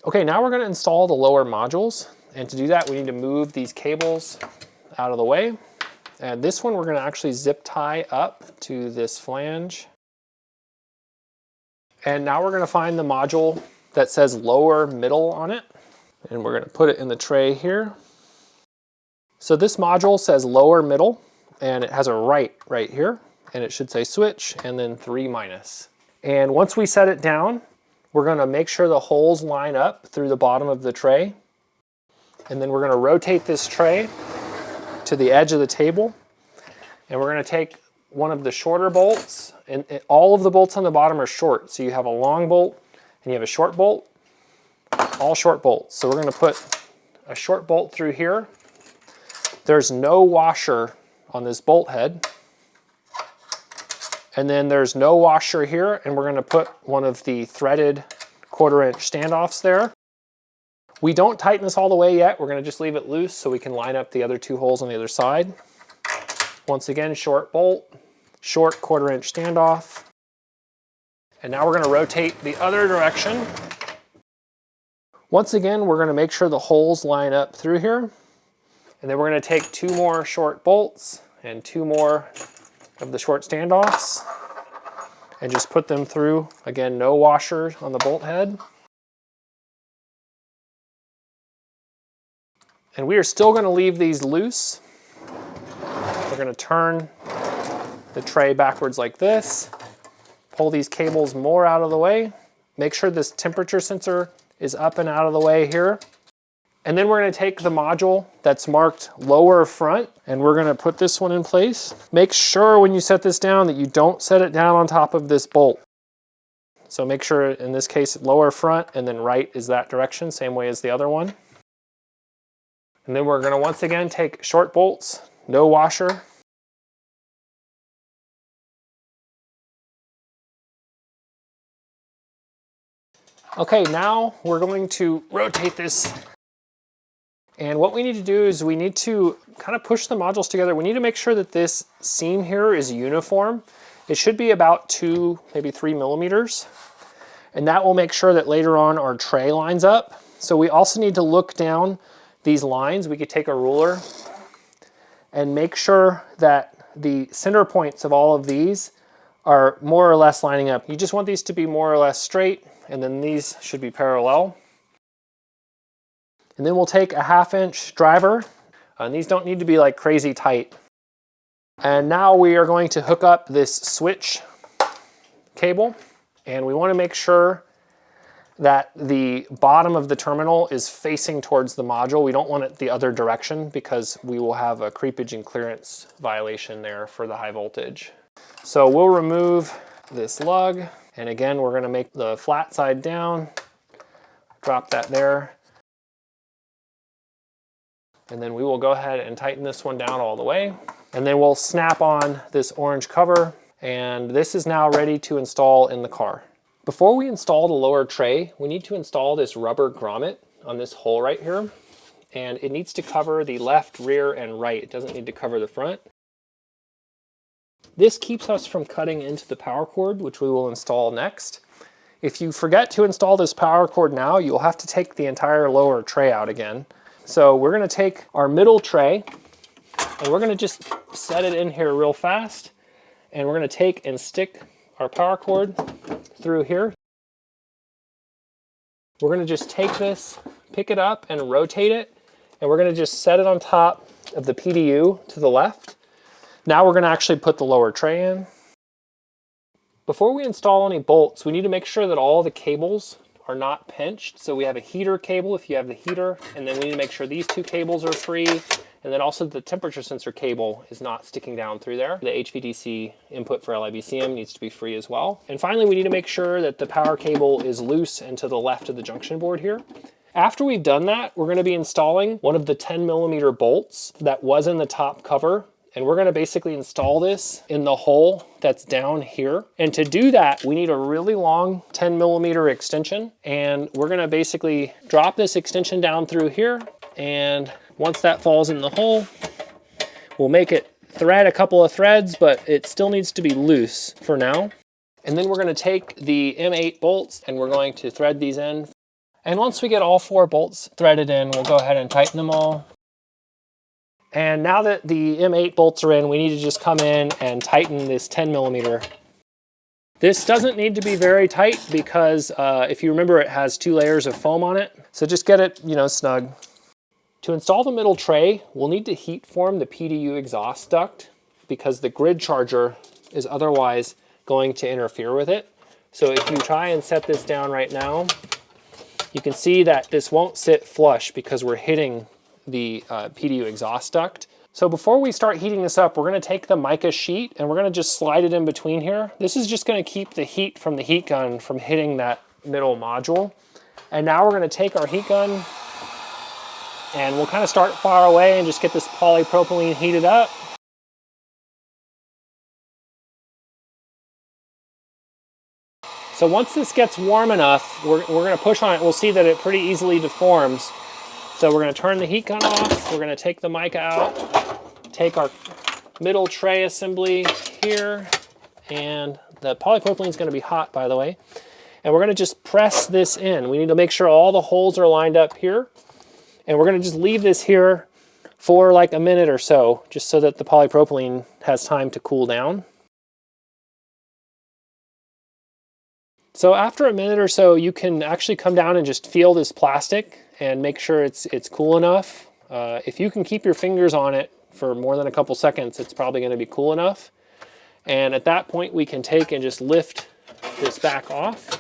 Okay, now we're going to install the lower modules. And to do that, we need to move these cables out of the way. And this one we're going to actually zip tie up to this flange. And now we're going to find the module that says lower middle on it. And we're going to put it in the tray here. So this module says lower middle, and it has a right here. And it should say switch and then 3-. And once we set it down, we're going to make sure the holes line up through the bottom of the tray. And then we're going to rotate this tray to the edge of the table. And we're going to take one of the shorter bolts, and all of the bolts on the bottom are short. So you have a long bolt and you have a short bolt, all short bolts. So we're going to put a short bolt through here. There's no washer on this bolt head. And then there's no washer here, and we're going to put one of the threaded 1/4" standoffs there. We don't tighten this all the way yet. We're going to just leave it loose so we can line up the other 2 holes on the other side. Once again, short bolt, short 1/4" standoff. And now we're going to rotate the other direction. Once again, we're going to make sure the holes line up through here. And then we're going to take 2 more short bolts and 2 more of the short standoffs and just put them through. Again, no washer on the bolt head. And we are still going to leave these loose. We're going to turn the tray backwards like this, pull these cables more out of the way, make sure this temperature sensor is up and out of the way here. And then we're going to take the module that's marked lower front, and we're going to put this one in place. Make sure when you set this down that you don't set it down on top of this bolt. So make sure in this case lower front and then right is that direction, same way as the other one. And then we're going to once again take short bolts, no washer. Okay, now we're going to rotate this. And what we need to do is we need to kind of push the modules together. We need to make sure that this seam here is uniform. It should be about 2, maybe 3 millimeters. And that will make sure that later on our tray lines up. So we also need to look down these lines. We could take a ruler and make sure that the center points of all of these are more or less lining up. You just want these to be more or less straight, and then these should be parallel. And then we'll take a 1/2" driver, and these don't need to be like crazy tight. And now we are going to hook up this switch cable, and we want to make sure that the bottom of the terminal is facing towards the module. We don't want it the other direction because we will have a creepage and clearance violation there for the high voltage. So we'll remove this lug, and again we're going to make the flat side down, drop that there. And then we will go ahead and tighten this one down all the way. And then we'll snap on this orange cover, and this is now ready to install in the car. Before we install the lower tray, we need to install this rubber grommet on this hole right here. And it needs to cover the left, rear, and right. It doesn't need to cover the front. This keeps us from cutting into the power cord, which we will install next. If you forget to install this power cord now, you'll have to take the entire lower tray out again. So we're going to take our middle tray and we're going to just set it in here real fast, and we're going to take and stick our power cord through here. We're going to just take this, pick it up and rotate it, and we're going to just set it on top of the PDU to the left. Now we're going to actually put the lower tray in. Before we install any bolts, we need to make sure that all the cables are not pinched. So we have a heater cable if you have the heater, and then we need to make sure these 2 cables are free, and then also the temperature sensor cable is not sticking down through there. The HVDC input for LiBCM needs to be free as well. And finally, we need to make sure that the power cable is loose and to the left of the junction board here. After we've done that, we're going to be installing one of the 10mm bolts that was in the top cover. And we're going to basically install this in the hole that's down here. And to do that, we need a really long 10mm extension. And we're going to basically drop this extension down through here. And once that falls in the hole, we'll make it thread a couple of threads, but it still needs to be loose for now. And then we're going to take the M8 bolts and we're going to thread these in. And once we get all 4 bolts threaded in, we'll go ahead and tighten them all. And now that the M8 bolts are in, we need to just come in and tighten this 10mm. This doesn't need to be very tight because if you remember, it has 2 layers of foam on it. So just get it, snug. To install the middle tray, we'll need to heat form the PDU exhaust duct because the grid charger is otherwise going to interfere with it. So if you try and set this down right now, you can see that this won't sit flush because we're hitting the PDU exhaust duct. So before we start heating this up, we're gonna take the mica sheet and we're gonna just slide it in between here. This is just gonna keep the heat from the heat gun from hitting that middle module. And now we're gonna take our heat gun and we'll kind of start far away and just get this polypropylene heated up. So once this gets warm enough, we're going to push on it. We'll see that it pretty easily deforms. So we're going to turn the heat gun off. We're going to take the mica out, take our middle tray assembly here, and the polypropylene is going to be hot, by the way. And we're going to just press this in. We need to make sure all the holes are lined up here. And we're going to just leave this here for like a minute or so, just so that the polypropylene has time to cool down. So after a minute or so, you can actually come down and just feel this plastic and make sure it's cool enough. If you can keep your fingers on it for more than a couple seconds, it's probably going to be cool enough. And at that point, we can take and just lift this back off.